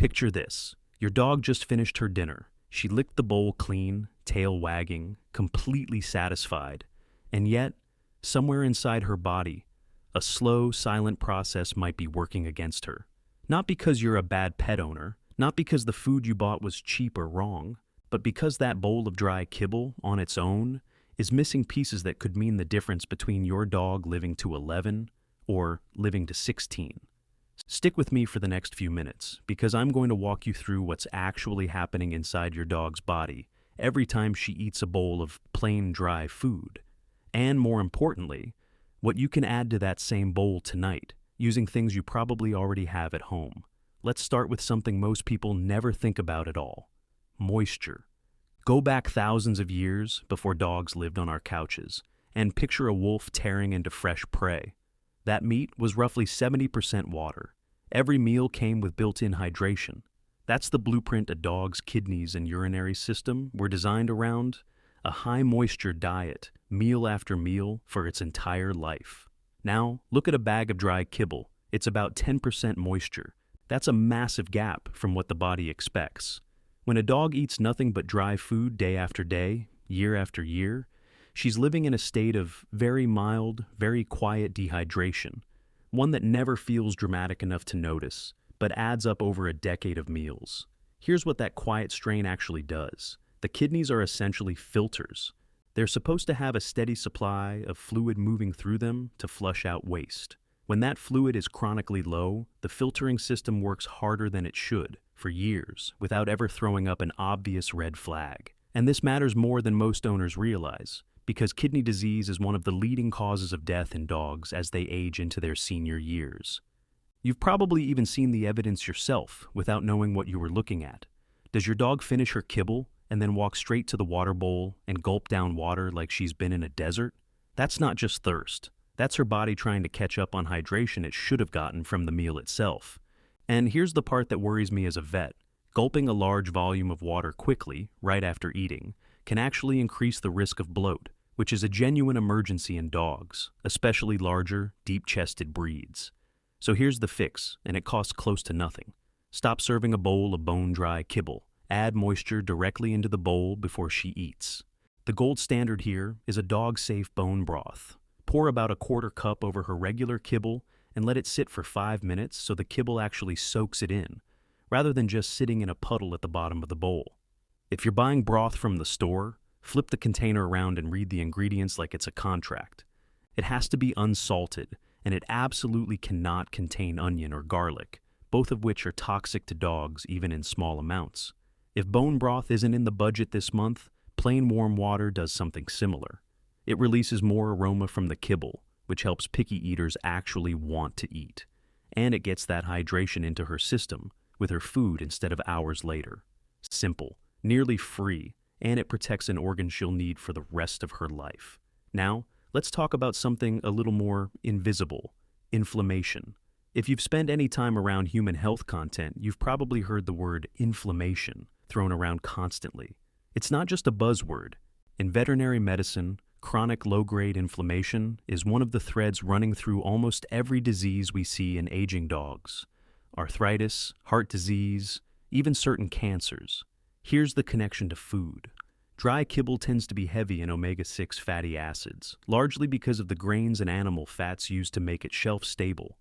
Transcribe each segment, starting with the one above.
Picture this. Your dog just finished her dinner. She licked the bowl clean, tail wagging, completely satisfied. And yet, somewhere inside her body, a slow, silent process might be working against her. Not because you're a bad pet owner, not because the food you bought was cheap or wrong, but because that bowl of dry kibble, on its own, is missing pieces that could mean the difference between your dog living to 11 or living to 16. Stick with me for the next few minutes, because I'm going to walk you through what's actually happening inside your dog's body every time she eats a bowl of plain dry food. And more importantly, what you can add to that same bowl tonight, using things you probably already have at home. Let's start with something most people never think about at all: moisture. Go back thousands of years before dogs lived on our couches, and picture a wolf tearing into fresh prey. That meat was roughly 70% water. Every meal came with built-in hydration. That's the blueprint a dog's kidneys and urinary system were designed around: a high-moisture diet, meal after meal, for its entire life. Now, look at a bag of dry kibble. It's about 10% moisture. That's a massive gap from what the body expects. When a dog eats nothing but dry food day after day, year after year, she's living in a state of very mild, very quiet dehydration, one that never feels dramatic enough to notice, but adds up over a decade of meals. Here's what that quiet strain actually does. The kidneys are essentially filters. They're supposed to have a steady supply of fluid moving through them to flush out waste. When that fluid is chronically low, the filtering system works harder than it should for years without ever throwing up an obvious red flag. And this matters more than most owners realize, because kidney disease is one of the leading causes of death in dogs as they age into their senior years. You've probably even seen the evidence yourself without knowing what you were looking at. Does your dog finish her kibble and then walk straight to the water bowl and gulp down water like she's been in a desert? That's not just thirst. That's her body trying to catch up on hydration it should have gotten from the meal itself. And here's the part that worries me as a vet. Gulping a large volume of water quickly, right after eating, can actually increase the risk of bloat, which is a genuine emergency in dogs, especially larger, deep-chested breeds. So here's the fix, and it costs close to nothing. Stop serving a bowl of bone-dry kibble. Add moisture directly into the bowl before she eats. The gold standard here is a dog-safe bone broth. Pour about a quarter cup over her regular kibble and let it sit for 5 minutes so the kibble actually soaks it in, rather than just sitting in a puddle at the bottom of the bowl. If you're buying broth from the store, flip the container around and read the ingredients like it's a contract. It has to be unsalted, and it absolutely cannot contain onion or garlic, both of which are toxic to dogs even in small amounts. If bone broth isn't in the budget this month, plain warm water does something similar. It releases more aroma from the kibble, which helps picky eaters actually want to eat. And it gets that hydration into her system with her food instead of hours later. Simple, nearly free, and it protects an organ she'll need for the rest of her life. Now, let's talk about something a little more invisible: inflammation. If you've spent any time around human health content, you've probably heard the word inflammation thrown around constantly. It's not just a buzzword. In veterinary medicine, chronic low-grade inflammation is one of the threads running through almost every disease we see in aging dogs: arthritis, heart disease, even certain cancers. Here's the connection to food. Dry kibble tends to be heavy in omega-6 fatty acids, largely because of the grains and animal fats used to make it shelf-stable.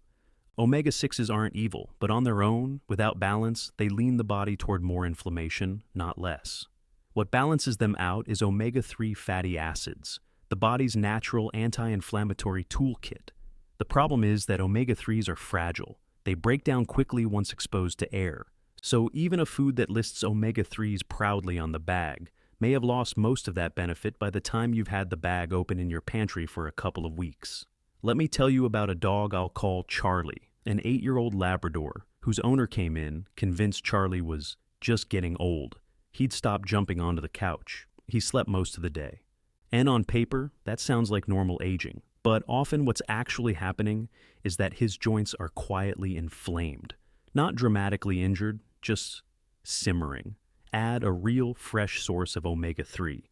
Omega-6s aren't evil, but on their own, without balance, they lean the body toward more inflammation, not less. What balances them out is omega-3 fatty acids, the body's natural anti-inflammatory toolkit. The problem is that omega-3s are fragile. They break down quickly once exposed to air. So even a food that lists omega-3s proudly on the bag may have lost most of that benefit by the time you've had the bag open in your pantry for a couple of weeks. Let me tell you about a dog I'll call Charlie, an 8-year-old Labrador, whose owner came in, convinced Charlie was just getting old. He'd stopped jumping onto the couch. He slept most of the day. And on paper, that sounds like normal aging. But often what's actually happening is that his joints are quietly inflamed. Not dramatically injured, just simmering. Add a real fresh source of omega-3.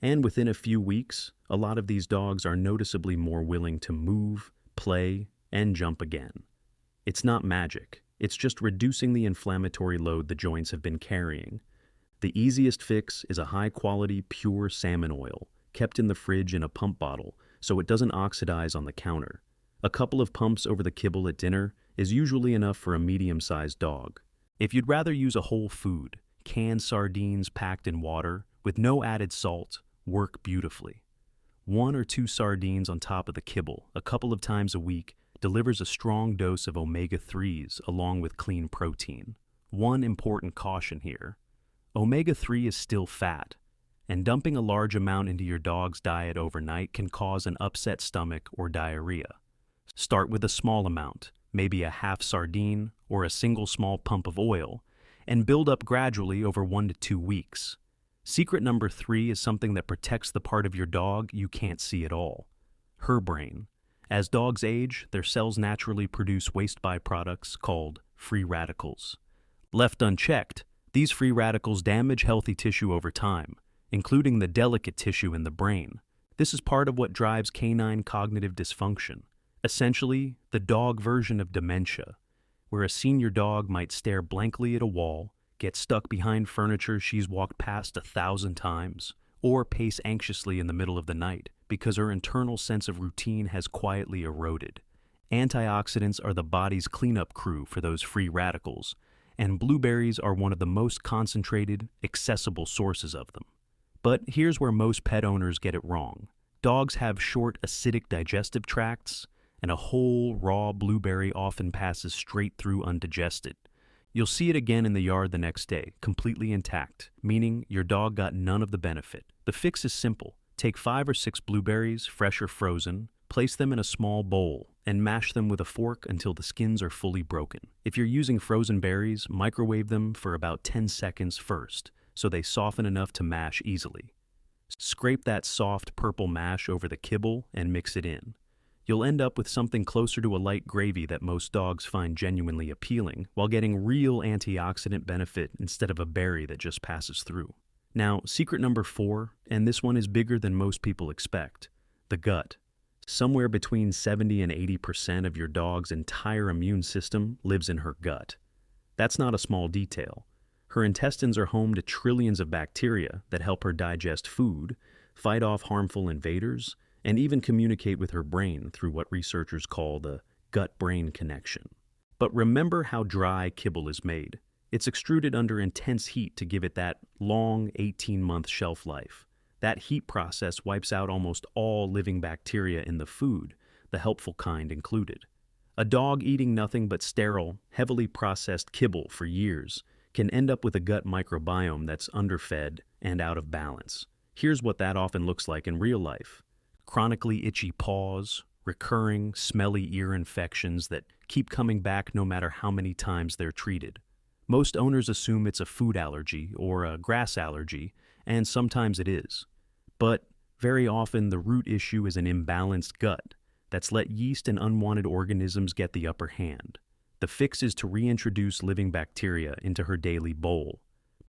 And within a few weeks, a lot of these dogs are noticeably more willing to move, play, and jump again. It's not magic. It's just reducing the inflammatory load the joints have been carrying. The easiest fix is a high-quality, pure salmon oil, kept in the fridge in a pump bottle so it doesn't oxidize on the counter. A couple of pumps over the kibble at dinner is usually enough for a medium-sized dog. If you'd rather use a whole food, canned sardines packed in water with no added salt work beautifully. 1 or 2 sardines on top of the kibble a couple of times a week delivers a strong dose of omega-3s along with clean protein. One important caution here: omega-3 is still fat, and dumping a large amount into your dog's diet overnight can cause an upset stomach or diarrhea. Start with a small amount, maybe a half sardine or a single small pump of oil, and build up gradually over 1 to 2 weeks. Secret number 3 is something that protects the part of your dog you can't see at all: her brain. As dogs age, their cells naturally produce waste byproducts called free radicals. Left unchecked, these free radicals damage healthy tissue over time, including the delicate tissue in the brain. This is part of what drives canine cognitive dysfunction, essentially the dog version of dementia, where a senior dog might stare blankly at a wall, get stuck behind furniture she's walked past 1,000 times, or pace anxiously in the middle of the night because her internal sense of routine has quietly eroded. Antioxidants are the body's cleanup crew for those free radicals, and blueberries are one of the most concentrated, accessible sources of them. But here's where most pet owners get it wrong. Dogs have short, acidic digestive tracts, and a whole, raw blueberry often passes straight through undigested. You'll see it again in the yard the next day, completely intact, meaning your dog got none of the benefit. The fix is simple. Take 5 or 6 blueberries, fresh or frozen, place them in a small bowl, and mash them with a fork until the skins are fully broken. If you're using frozen berries, microwave them for about 10 seconds first, so they soften enough to mash easily. Scrape that soft purple mash over the kibble and mix it in. You'll end up with something closer to a light gravy that most dogs find genuinely appealing, while getting real antioxidant benefit instead of a berry that just passes through. Now, secret number 4, and this one is bigger than most people expect: the gut. Somewhere between 70 and 80% of your dog's entire immune system lives in her gut. That's not a small detail. Her intestines are home to trillions of bacteria that help her digest food, fight off harmful invaders, and even communicate with her brain through what researchers call the gut-brain connection. But remember how dry kibble is made. It's extruded under intense heat to give it that long 18-month shelf life. That heat process wipes out almost all living bacteria in the food, the helpful kind included. A dog eating nothing but sterile, heavily processed kibble for years can end up with a gut microbiome that's underfed and out of balance. Here's what that often looks like in real life: chronically itchy paws, recurring, smelly ear infections that keep coming back no matter how many times they're treated. Most owners assume it's a food allergy or a grass allergy, and sometimes it is. But very often the root issue is an imbalanced gut that's let yeast and unwanted organisms get the upper hand. The fix is to reintroduce living bacteria into her daily bowl.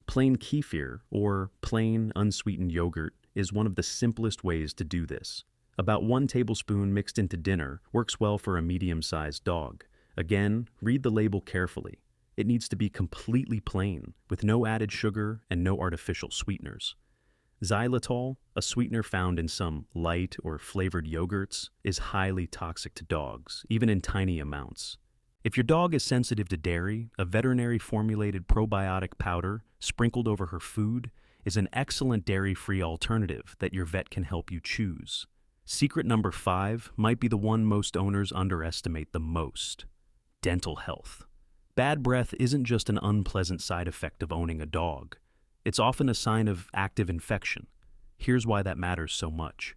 Plain kefir, or plain unsweetened yogurt, is one of the simplest ways to do this. About 1 tablespoon mixed into dinner works well for a medium-sized dog. Again, read the label carefully. It needs to be completely plain, with no added sugar and no artificial sweeteners. Xylitol, a sweetener found in some light or flavored yogurts, is highly toxic to dogs, even in tiny amounts. If your dog is sensitive to dairy, a veterinary-formulated probiotic powder sprinkled over her food is an excellent dairy-free alternative that your vet can help you choose. Secret number 5 might be the one most owners underestimate the most: dental health. Bad breath isn't just an unpleasant side effect of owning a dog. It's often a sign of active infection. Here's why that matters so much.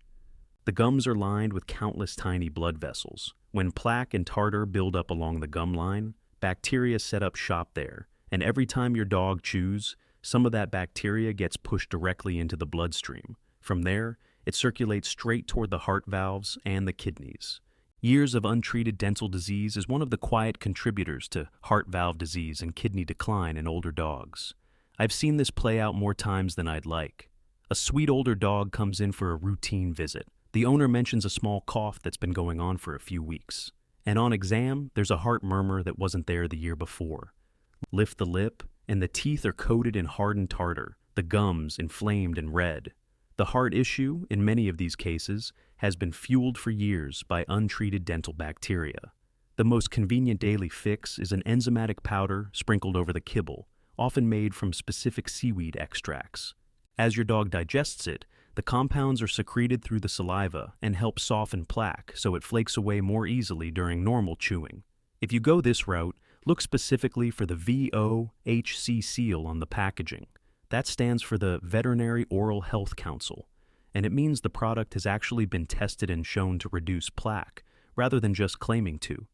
The gums are lined with countless tiny blood vessels. When plaque and tartar build up along the gum line, bacteria set up shop there, and every time your dog chews, some of that bacteria gets pushed directly into the bloodstream. From there, it circulates straight toward the heart valves and the kidneys. Years of untreated dental disease is one of the quiet contributors to heart valve disease and kidney decline in older dogs. I've seen this play out more times than I'd like. A sweet older dog comes in for a routine visit. The owner mentions a small cough that's been going on for a few weeks. And on exam, there's a heart murmur that wasn't there the year before. Lift the lip, and the teeth are coated in hardened tartar, the gums inflamed and red. The heart issue, in many of these cases, has been fueled for years by untreated dental bacteria. The most convenient daily fix is an enzymatic powder sprinkled over the kibble, often made from specific seaweed extracts. As your dog digests it, the compounds are secreted through the saliva and help soften plaque so it flakes away more easily during normal chewing. If you go this route, look specifically for the VOHC seal on the packaging. That stands for the Veterinary Oral Health Council, and it means the product has actually been tested and shown to reduce plaque, rather than just claiming to.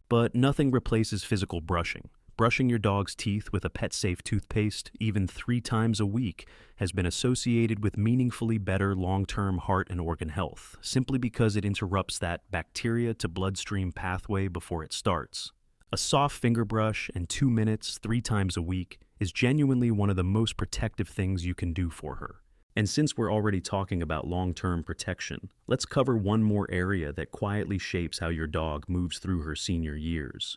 But nothing replaces physical brushing. Brushing your dog's teeth with a pet-safe toothpaste, even 3 times a week, has been associated with meaningfully better long-term heart and organ health, simply because it interrupts that bacteria-to-bloodstream pathway before it starts. A soft finger brush and 2 minutes 3 times a week is genuinely one of the most protective things you can do for her. And since we're already talking about long-term protection, let's cover one more area that quietly shapes how your dog moves through her senior years: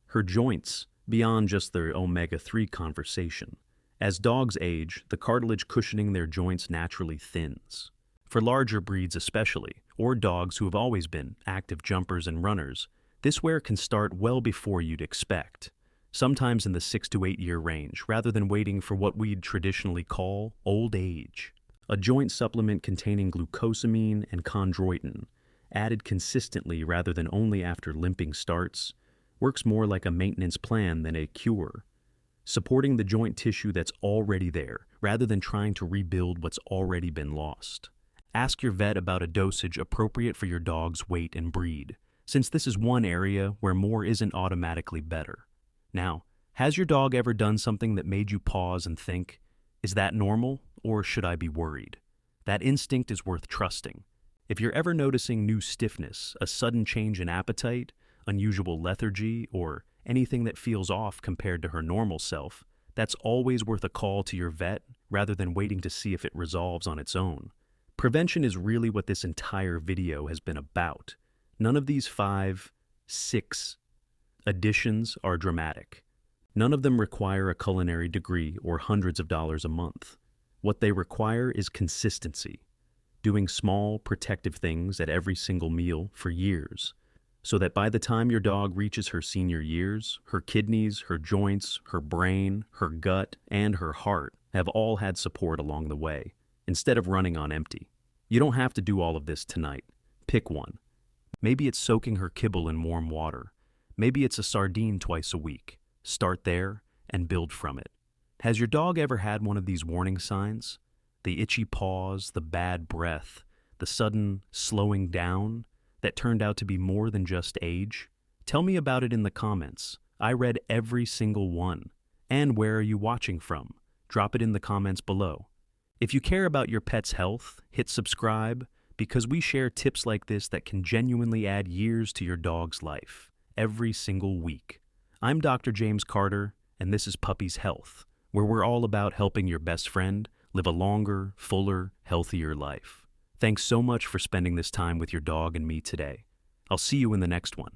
her joints. Beyond just their omega-3 conversation. As dogs age, the cartilage cushioning their joints naturally thins. For larger breeds especially, or dogs who have always been active jumpers and runners, this wear can start well before you'd expect, sometimes in the 6 to 8 year range, rather than waiting for what we'd traditionally call old age. A joint supplement containing glucosamine and chondroitin, added consistently rather than only after limping starts, works more like a maintenance plan than a cure, supporting the joint tissue that's already there, rather than trying to rebuild what's already been lost. Ask your vet about a dosage appropriate for your dog's weight and breed, since this is one area where more isn't automatically better. Now, has your dog ever done something that made you pause and think, is that normal, or should I be worried? That instinct is worth trusting. If you're ever noticing new stiffness, a sudden change in appetite, unusual lethargy, or anything that feels off compared to her normal self, that's always worth a call to your vet rather than waiting to see if it resolves on its own. Prevention is really what this entire video has been about. None of these 5, 6 additions are dramatic. None of them require a culinary degree or hundreds of dollars a month. What they require is consistency, doing small, protective things at every single meal for years, so that by the time your dog reaches her senior years, her kidneys, her joints, her brain, her gut, and her heart have all had support along the way, instead of running on empty. You don't have to do all of this tonight. Pick one. Maybe it's soaking her kibble in warm water. Maybe it's a sardine twice a week. Start there and build from it. Has your dog ever had one of these warning signs? The itchy paws, the bad breath, the sudden slowing down that turned out to be more than just age? Tell me about it in the comments. I read every single one. And where are you watching from? Drop it in the comments below. If you care about your pet's health, hit subscribe, because we share tips like this that can genuinely add years to your dog's life, every single week. I'm Dr. James Carter, and this is Puppy's Health, where we're all about helping your best friend live a longer, fuller, healthier life. Thanks so much for spending this time with your dog and me today. I'll see you in the next one.